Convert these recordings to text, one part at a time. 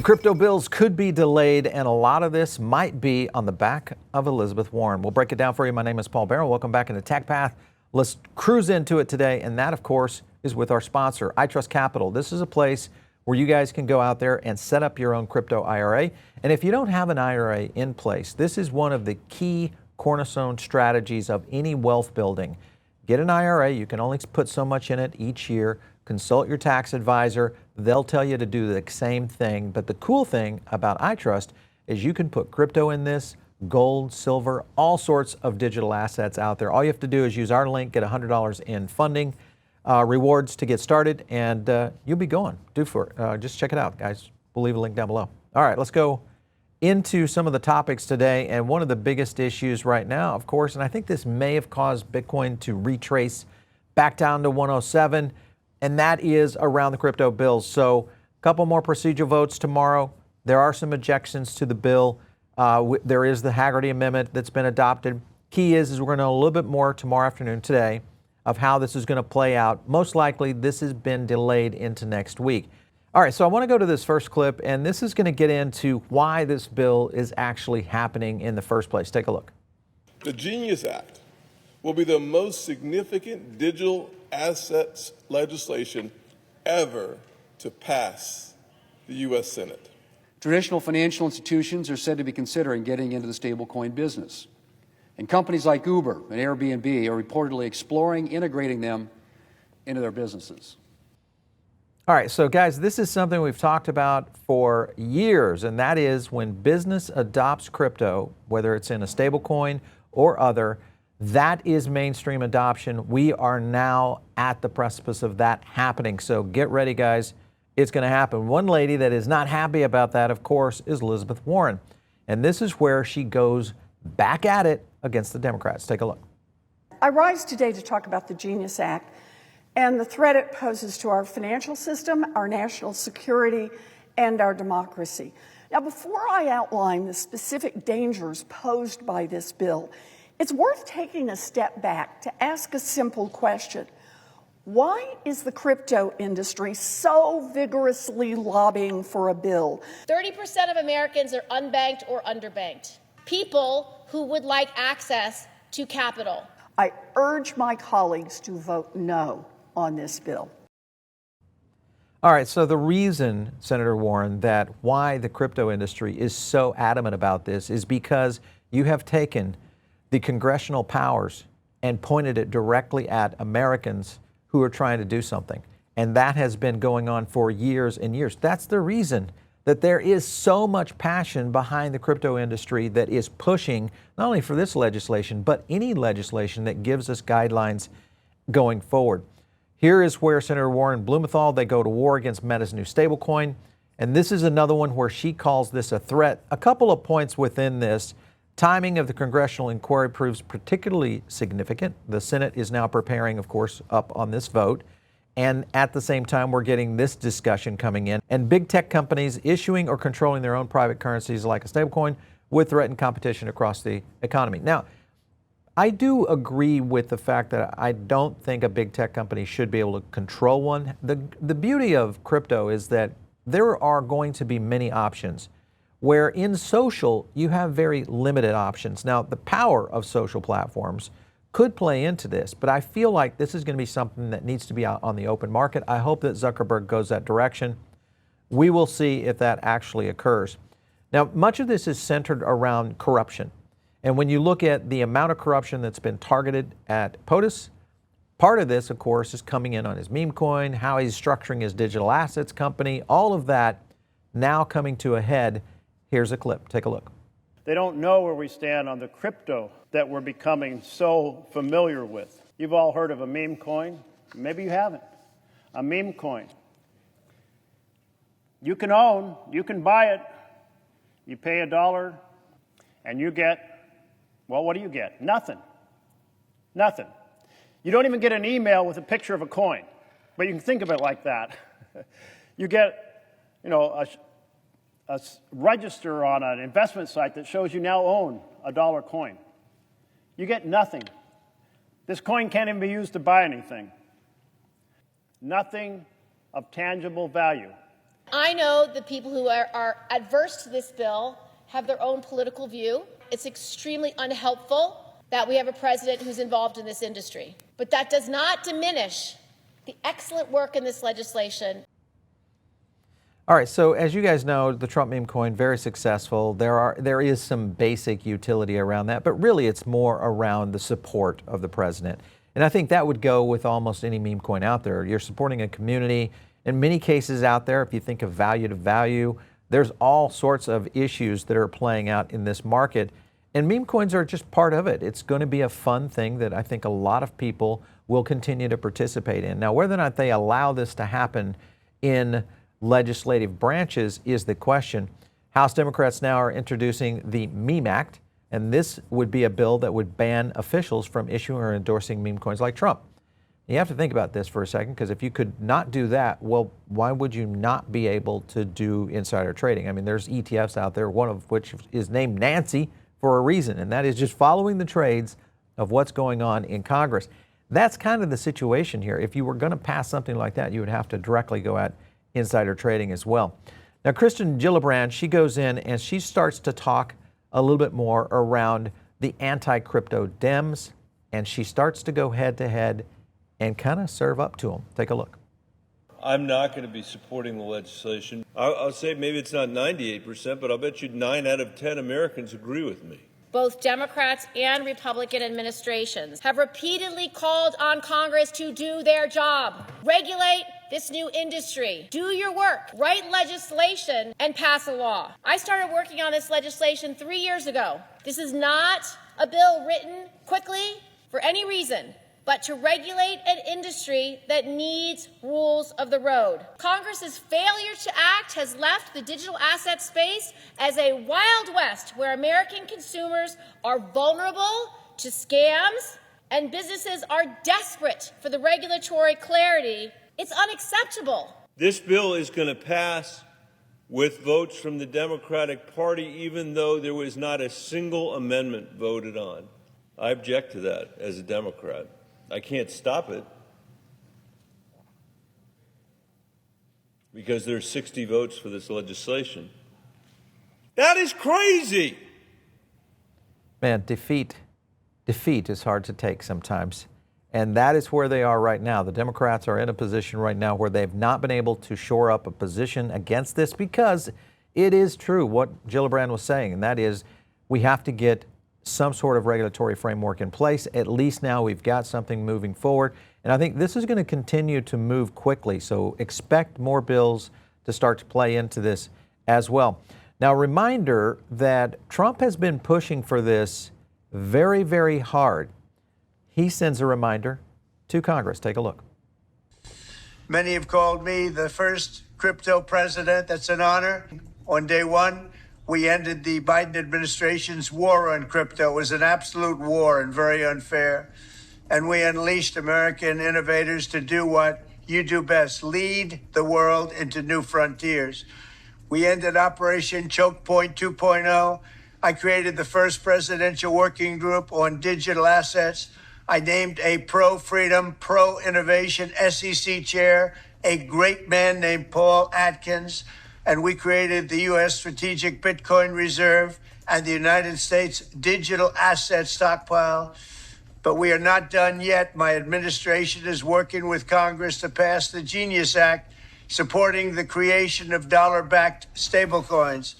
crypto bills could be delayed, and a lot of this might be on the back of Elizabeth Warren. We'll break it down for you. My name is Paul Barrow. Welcome back into Tech Path. Let's cruise into it today, and that, of course, is with our sponsor, iTrust Capital. This is a place where you guys can go out there and set up your own crypto IRA. And if you don't have an IRA in place, this is one of the key cornerstone strategies of any wealth building. Get an IRA. You can only put so much in it each year. Consult your tax advisor. They'll tell you to do the same thing. But the cool thing about iTrust is you can put crypto in this, gold, silver, all sorts of digital assets out there. All you have to do is use our link, get $100 in funding rewards to get started, and you'll be going. Just check it out, guys. We'll leave a link down below. All right, let's go into some of the topics today. And one of the biggest issues right now, of course, and I think this may have caused Bitcoin to retrace back down to 107, and that is around the crypto bills. So a couple more procedural votes tomorrow. There are some objections to the bill. There is the Haggerty Amendment that's been adopted. Key is we're going to know a little bit more tomorrow afternoon today of how this is going to play out. Most likely this has been delayed into next week. All right, so I want to go to this first clip, and this is going to get into why this bill is actually happening in the first place. Take a look. The Genius Act will be the most significant digital assets legislation ever to pass the U.S. Senate. Traditional financial institutions are said to be considering getting into the stablecoin business. And companies like Uber and Airbnb are reportedly exploring integrating them into their businesses. All right, so guys, this is something we've talked about for years, and that is when business adopts crypto, whether it's in a stablecoin or other, that is mainstream adoption. We are now at the precipice of that happening. So get ready, guys. It's going to happen. One lady that is not happy about that, of course, is Elizabeth Warren. And this is where she goes back at it against the Democrats. Take a look. I rise today to talk about the Genius Act and the threat it poses to our financial system, our national security, and our democracy. Now, before I outline the specific dangers posed by this bill, it's worth taking a step back to ask a simple question. Why is the crypto industry so vigorously lobbying for a bill? 30% of Americans are unbanked or underbanked. People who would like access to capital. I urge my colleagues to vote no on this bill. All right, so the reason, Senator Warren, that why the crypto industry is so adamant about this is because you have taken the congressional powers and pointed it directly at Americans who are trying to do something. And that has been going on for years and years. That's the reason that there is so much passion behind the crypto industry that is pushing not only for this legislation, but any legislation that gives us guidelines going forward. Here is where Senator Warren and Blumenthal, they go to war against Meta's new stablecoin. And this is another one where she calls this a threat. A couple of points within this. Timing of the congressional inquiry proves particularly significant. The Senate is now preparing, of course, up on this vote. And at the same time, we're getting this discussion coming in. And big tech companies issuing or controlling their own private currencies like a stablecoin would threaten competition across the economy. Now, I do agree with the fact that I don't think a big tech company should be able to control one. The beauty of crypto is that there are going to be many options, where in social, you have very limited options. Now, the power of social platforms could play into this, but I feel like this is going to be something that needs to be out on the open market. I hope that Zuckerberg goes that direction. We will see if that actually occurs. Now, much of this is centered around corruption. And when you look at the amount of corruption that's been targeted at POTUS, part of this, of course, is coming in on his Memecoin, how he's structuring his digital assets company, all of that now coming to a head. Here's a clip. Take a look. They don't know where we stand on the crypto that we're becoming so familiar with. You've all heard of a meme coin. Maybe you haven't. A meme coin. You can own, you can buy it. You pay $1 and you get, well, what do you get? Nothing. Nothing. You don't even get an email with a picture of a coin, but you can think of it like that. You get, a register on an investment site that shows you now own a dollar coin. You get nothing. This coin can't even be used to buy anything. Nothing of tangible value. I know the people who are adverse to this bill have their own political view. It's extremely unhelpful that we have a president who's involved in this industry. But that does not diminish the excellent work in this legislation. All right, so as you guys know, the Trump meme coin, very successful. There is some basic utility around that, but really it's more around the support of the president. And I think that would go with almost any meme coin out there. You're supporting a community. In many cases out there, if you think of value to value, there's all sorts of issues that are playing out in this market. And meme coins are just part of it. It's going to be a fun thing that I think a lot of people will continue to participate in. Now, whether or not they allow this to happen in legislative branches is the question. House Democrats now are introducing the Meme Act, and this would be a bill that would ban officials from issuing or endorsing meme coins like Trump. You have to think about this for a second, because if you could not do that, well, why would you not be able to do insider trading? I mean, there's ETFs out there, one of which is named Nancy for a reason, and that is just following the trades of what's going on in Congress. That's kind of the situation here. If you were going to pass something like that, you would have to directly go at insider trading as well. Now, Kristen Gillibrand, she goes in and she starts to talk a little bit more around the anti-crypto Dems, and she starts to go head to head and kind of serve up to them. Take a look. I'm not going to be supporting the legislation. I'll say maybe it's not 98%, but I'll bet you 9 out of 10 Americans agree with me. Both Democrats and Republican administrations have repeatedly called on Congress to do their job. Regulate this new industry. Do your work. Write legislation and pass a law. I started working on this legislation 3 years ago. This is not a bill written quickly for any reason, but to regulate an industry that needs rules of the road. Congress's failure to act has left the digital asset space as a wild west where American consumers are vulnerable to scams and businesses are desperate for the regulatory clarity. It's unacceptable. This bill is going to pass with votes from the Democratic Party, even though there was not a single amendment voted on. I object to that as a Democrat. I can't stop it because there's 60 votes for this legislation. That is crazy. Man, defeat is hard to take sometimes. And that is where they are right now. The Democrats are in a position right now where they've not been able to shore up a position against this, because it is true what Gillibrand was saying, and that is we have to get some sort of regulatory framework in place. At least now we've got something moving forward. And I think this is going to continue to move quickly. So expect more bills to start to play into this as well. Now, reminder that Trump has been pushing for this very, very hard. He sends a reminder to Congress. Take a look. Many have called me the first crypto president. That's an honor. On day one, we ended the Biden administration's war on crypto. It was an absolute war and very unfair. And we unleashed American innovators to do what you do best, lead the world into new frontiers. We ended Operation Choke Point 2.0. I created the first presidential working group on digital assets. I named a pro-freedom, pro-innovation SEC chair, a great man named Paul Atkins, and we created the U.S. Strategic Bitcoin Reserve and the United States Digital Asset Stockpile. But we are not done yet. My administration is working with Congress to pass the Genius Act, supporting the creation of dollar-backed stablecoins.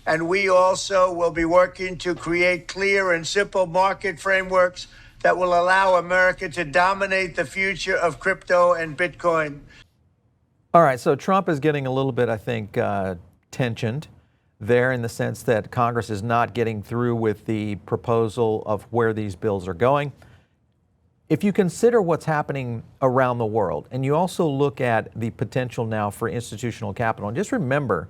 And we also will be working to create clear and simple market frameworks that will allow America to dominate the future of crypto and Bitcoin. All right, so Trump is getting a little bit, I think, tensioned there in the sense that Congress is not getting through with the proposal of where these bills are going. If you consider what's happening around the world, and you also look at the potential now for institutional capital, and just remember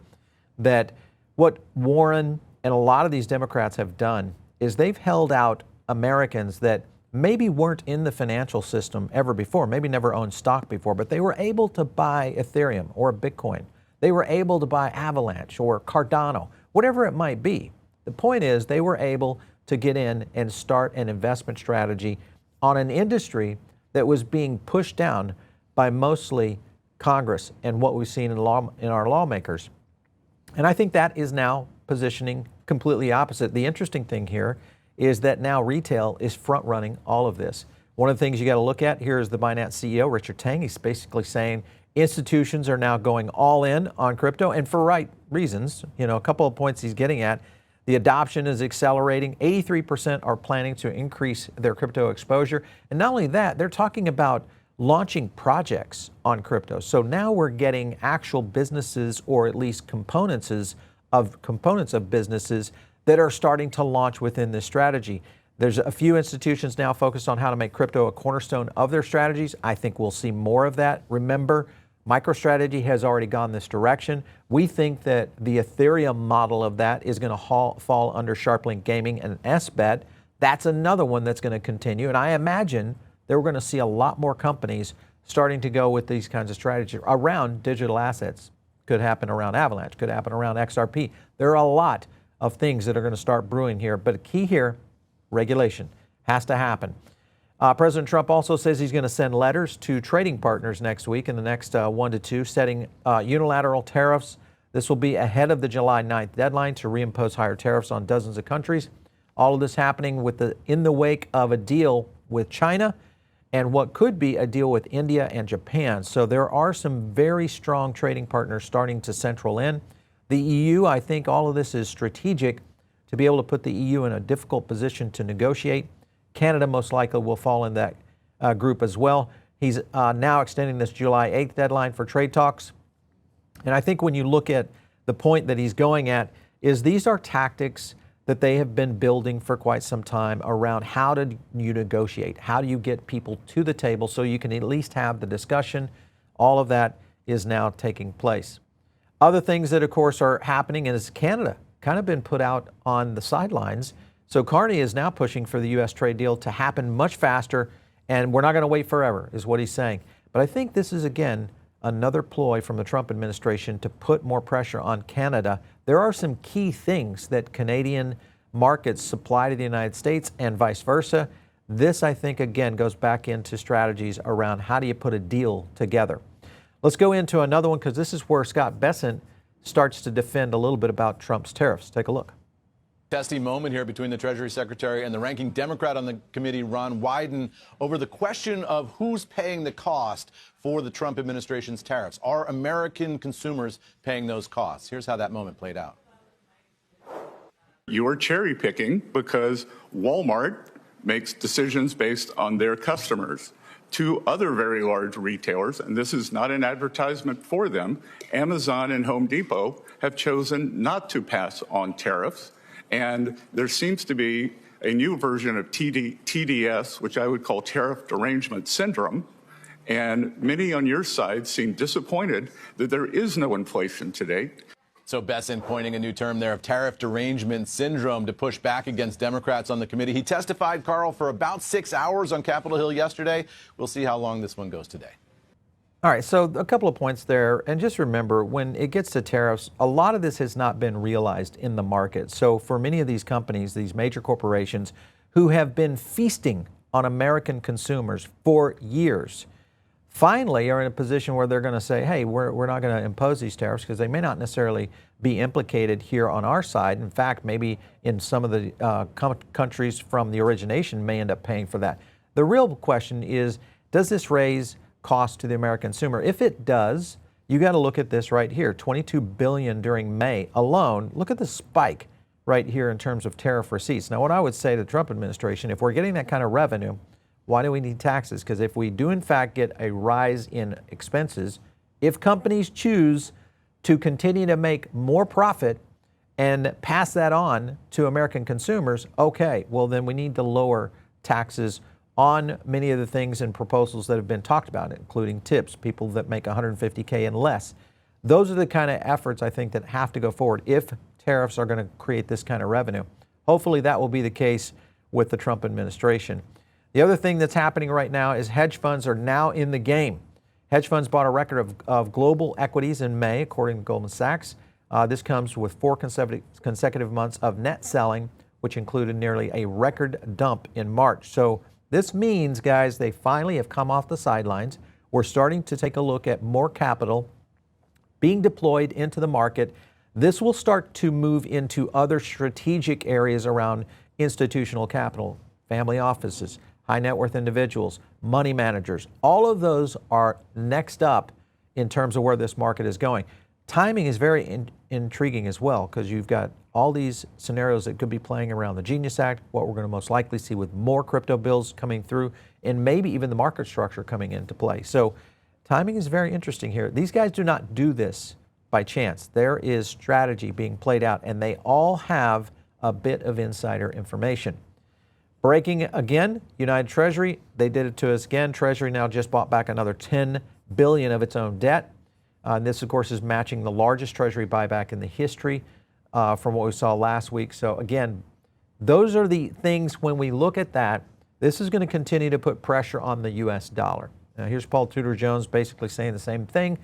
that what Warren and a lot of these Democrats have done is they've held out Americans that maybe weren't in the financial system ever before, maybe never owned stock before, but they were able to buy Ethereum or Bitcoin. They were able to buy Avalanche or Cardano, whatever it might be. The point is they were able to get in and start an investment strategy on an industry that was being pushed down by mostly Congress and what we've seen in our lawmakers. And I think that is now positioning completely opposite. The interesting thing here is that now retail is front running all of this. One of the things you got to look at here is the Binance CEO, Richard Tang. He's basically saying institutions are now going all in on crypto, and for right reasons. You know, a couple of points he's getting at. The adoption is accelerating. 83% are planning to increase their crypto exposure. And not only that, they're talking about launching projects on crypto. So now we're getting actual businesses, or at least components of businesses that are starting to launch within this strategy. There's a few institutions now focused on how to make crypto a cornerstone of their strategies. I think we'll see more of that. Remember, MicroStrategy has already gone this direction. We think that the Ethereum model of that is going to fall under SharpLink Gaming and SBET. That's another one that's going to continue. And I imagine that we're going to see a lot more companies starting to go with these kinds of strategies around digital assets. Could happen around Avalanche, could happen around XRP. There are a lot of things that are going to start brewing here. But key here, regulation has to happen. President Trump also says he's going to send letters to trading partners next week in the next 1 to 2, setting unilateral tariffs. This will be ahead of the July 9th deadline to reimpose higher tariffs on dozens of countries. All of this happening in the wake of a deal with China and what could be a deal with India and Japan. So there are some very strong trading partners starting to central in. The EU, I think all of this is strategic to be able to put the EU in a difficult position to negotiate. Canada most likely will fall in that group as well. He's now extending this July 8th deadline for trade talks. And I think when you look at the point that he's going at, is these are tactics that they have been building for quite some time around how do you negotiate? How do you get people to the table so you can at least have the discussion? All of that is now taking place. Other things that, of course, are happening is Canada kind of been put out on the sidelines. So Carney is now pushing for the U.S. trade deal to happen much faster, and we're not going to wait forever, is what he's saying. But I think this is, again, another ploy from the Trump administration to put more pressure on Canada. There are some key things that Canadian markets supply to the United States and vice versa. This, I think, again, goes back into strategies around how do you put a deal together. Let's go into another one, because this is where Scott Bessent starts to defend a little bit about Trump's tariffs. Take a look. Testy moment here between the Treasury Secretary and the ranking Democrat on the committee, Ron Wyden, over the question of who's paying the cost for the Trump administration's tariffs. Are American consumers paying those costs? Here's how that moment played out. You are cherry picking because Walmart makes decisions based on their customers. Two other very large retailers, and this is not an advertisement for them, Amazon and Home Depot, have chosen not to pass on tariffs. And there seems to be a new version of TDS, which I would call tariff derangement syndrome. And many on your side seem disappointed that there is no inflation today. So Bessent pointing a new term there of tariff derangement syndrome to push back against Democrats on the committee. He testified, Carl, for about 6 hours on Capitol Hill yesterday. We'll see how long this one goes today. All right, so a couple of points there. And just remember, when it gets to tariffs, a lot of this has not been realized in the market. So for many of these companies, these major corporations who have been feasting on American consumers for years, finally are in a position where they're going to say, hey, we're not going to impose these tariffs, because they may not necessarily be implicated here on our side. In fact, maybe in some of the countries from the origination may end up paying for that. The real question is, does this raise cost to the American consumer? If it does, you got to look at this right here, $22 billion during May alone. Look at the spike right here in terms of tariff receipts. Now, what I would say to the Trump administration, if we're getting that kind of revenue, why do we need taxes? Because if we do in fact get a rise in expenses, if companies choose to continue to make more profit and pass that on to American consumers, okay, well then we need to lower taxes on many of the things and proposals that have been talked about, including tips, people that make $150K and less. Those are the kind of efforts I think that have to go forward if tariffs are going to create this kind of revenue. Hopefully that will be the case with the Trump administration. The other thing that's happening right now is hedge funds are now in the game. Hedge funds bought a record of global equities in May, according to Goldman Sachs. This comes with 4 consecutive months of net selling, which included nearly a record dump in March. So this means, guys, they finally have come off the sidelines. we're starting to take a look at more capital being deployed into the market. This will start to move into other strategic areas around institutional capital, family offices, high net worth individuals, money managers. All of those are next up in terms of where this market is going. Timing is very intriguing as well, because you've got all these scenarios that could be playing around the Genius Act, what we're going to most likely see with more crypto bills coming through, and maybe even the market structure coming into play. So timing is very interesting here. These guys do not do this by chance. There is strategy being played out, and they all have a bit of insider information. Breaking again, United Treasury, they did it to us again. Treasury now just bought back another $10 billion of its own debt. This, of course, is matching the largest Treasury buyback in the history from what we saw last week. So again, those are the things, when we look at that, this is going to continue to put pressure on the U.S. dollar. Now, here's Paul Tudor Jones basically saying the same thing,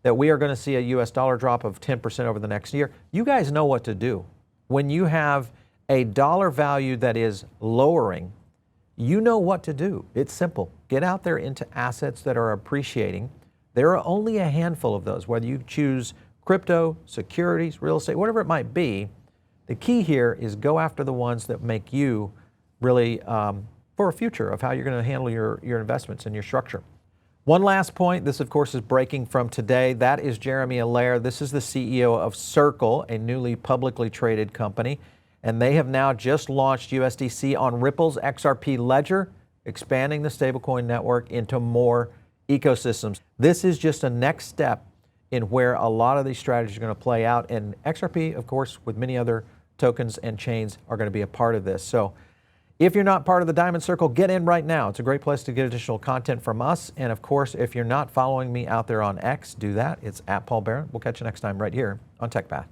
that we are going to see a U.S. dollar drop of 10% over the next year. You guys know what to do. When you have a dollar value that is lowering, you know what to do. It's simple. Get out there into assets that are appreciating. There are only a handful of those, whether you choose crypto, securities, real estate, whatever it might be. The key here is go after the ones that make you really for a future of how you're going to handle your investments and your structure. One last point, this of course is breaking from today. That is Jeremy Allaire. This is the CEO of Circle, a newly publicly traded company. And they have now just launched USDC on Ripple's XRP Ledger, expanding the stablecoin network into more ecosystems. This is just a next step in where a lot of these strategies are going to play out. And XRP, of course, with many other tokens and chains, are going to be a part of this. So if you're not part of the Diamond Circle, get in right now. It's a great place to get additional content from us. And of course, if you're not following me out there on X, do that. It's @Paul Barron. We'll catch you next time right here on TechPath.